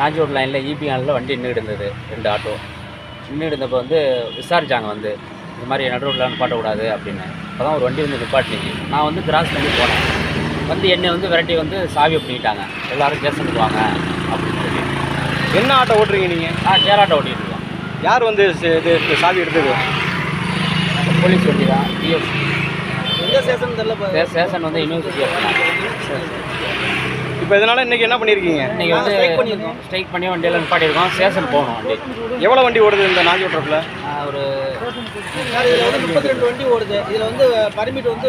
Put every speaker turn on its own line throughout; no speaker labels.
நாஞ்சிரோடு லைனில் ஈபி ஹாலில் வண்டி நின்றுட்டு இருந்தது 2 ஆட்டோ நின்றுட்டு இருந்தப்போ வந்து விசாரித்தாங்க வந்து இந்த மாதிரி நடு ரோட்டில் நிப்பாட்டக்கூடாது அப்படின்னு. அப்போ தான் ஒரு வண்டி வந்து நிப்பாட்டிச்சு. நான் வந்து கிராஸ் பண்ணி போனேன். வந்து என்னை வந்து விரட்டி வந்து சாவியை பிடிக்கிட்டாங்க. எல்லோரும் ஸ்டேஷனுக்கு வாங்க அப்படின்னு சொல்லி.
என்ன ஆட்டோ ஓட்டுறீங்க நீங்கள்?
ஷேர் ஆட்டோ ஓட்டிகிட்டு இருக்கோம்.
யார் வந்து இது சாவி எடுத்தது?
போலீஸ் வண்டி தான், பிஎஸ்சி.
எந்த ஸ்டேஷன் தெரியல.
ஸ்டேஷன் வந்து யூனிவர்சிட்டி.
இப்போ இதனால் இன்றைக்கி என்ன பண்ணியிருக்கீங்க?
இன்றைக்கி வந்து ஸ்ட்ரைக் பண்ணி வண்டியெல்லாம் நிப்பாட்டியிருக்கோம். ஸ்டேஷன் போகணும் வண்டி.
எவ்வளோ வண்டி ஓடுது இந்த நாஞ்சிரோடு ட்ரிப்பில்?
ஒரு
இதில் வந்து 32 வண்டி ஓடுது. இதில் வந்து பர்மிட் வந்து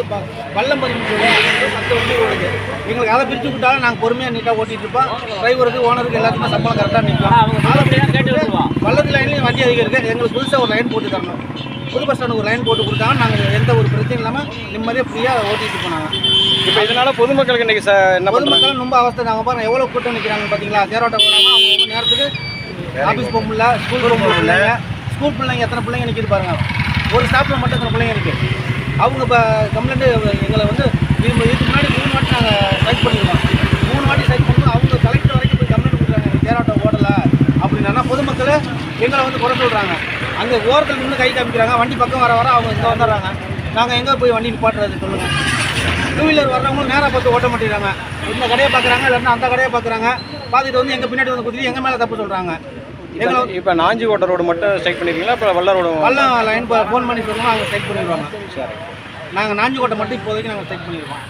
வல்லம் பர்மிட் 10 வண்டி ஓடுது. எங்களுக்கு அதை பிரித்து விட்டாலும் நாங்கள் பொறுமையாக நீட்டாக ஓட்டிகிட்டு இருப்போம். டிரைவருக்கு ஓனருக்கு எல்லாத்துக்குமே சம்பளம் கரெக்டாக நிற்கும்.
அவங்க கேட்டு வருவோம்.
வல்லத்து லைன்லேயும் வண்டி அதிகம் இருக்குது. எங்களுக்கு புதுசாக ஒரு லைன் போட்டு தரணும். புது பஸ் ஸ்டாண்டுக்கு ஒரு லைன் போட்டு கொடுத்தாங்க. நாங்கள் எந்த ஒரு பிரச்சனையும் இல்லாமல் நிம்மதியாக ஃப்ரீயாக ஓட்டிகிட்டு போனாங்க.
இப்போ இதனால் பொதுமக்களுக்கு இன்றைக்கி என்ன
பொதுமக்கள் ரொம்ப அவஸ்தை. நாங்கள் பாருங்கள் எவ்வளோ கூட்டம் நிற்கிறாங்க பார்த்தீங்களா? சேரோட்டை போடாமல் அவங்க நேரத்துக்கு ஆஃபீஸ் போக முடியல, ஸ்கூல் போக முடியல. ஸ்கூல் பிள்ளைங்க எத்தனை பிள்ளைங்க நிற்கிது பாருங்கள். ஒரு ஸ்டாப்பில் மட்டும் எத்தனை பிள்ளைங்க இருக்குது. அவங்க இப்போ கம்ப்ளைண்ட்டு எங்களை வந்து இதுக்கு முன்னாடி 3 வாட்டி நாங்கள் ஸ்ட்ரைக் பண்ணிடுவோம். 3 வாட்டி ஸ்ட்ரைக் பண்ணுவோம். அவங்க கலெக்டர் வரைக்கும் போய் கம்ப்ளைண்ட் கொடுக்குறாங்க சேரோட்டை ஓடலை அப்படின்னா. பொதுமக்கள் எங்களை வந்து குறை சொல்கிறாங்க. அங்கே ஓரத்தில் நின்று கை காமிக்கிறாங்க. வண்டி பக்கம் வர அவங்க இங்கே வந்துடுறாங்க. நாங்கள் எங்கே போய் வண்டி நிப்பாட்டுறது சொல்லுங்கள்? 2 வீலர் வர்றவங்களும் நேராக பார்த்து ஓட்ட மாட்டேங்கிறாங்க. இந்த கடையை பார்க்குறாங்க, இல்லைன்னா அந்த கடையை பார்க்குறாங்க. பார்த்துட்டு வந்து எங்கள் பின்னாடி வந்து குதித்து எங்கள் மேலே தப்பு சொல்கிறாங்க.
இப்போ நாஞ்சிரோடு ரோடு மட்டும் ஸ்ட்ரைக் பண்ணியிருக்கீங்களா? இப்போ
வல்லம் லைன் ஃபோன் பண்ணி சொல்லுவோம். அவங்க ஸ்ட்ரைக் பண்ணிடுவாங்க. சரி, நாங்கள் நாஞ்சிக்கோட்டை மட்டும் இப்போதைக்கு நாங்கள் ஸ்ட்ரைக் பண்ணிடுவோம்.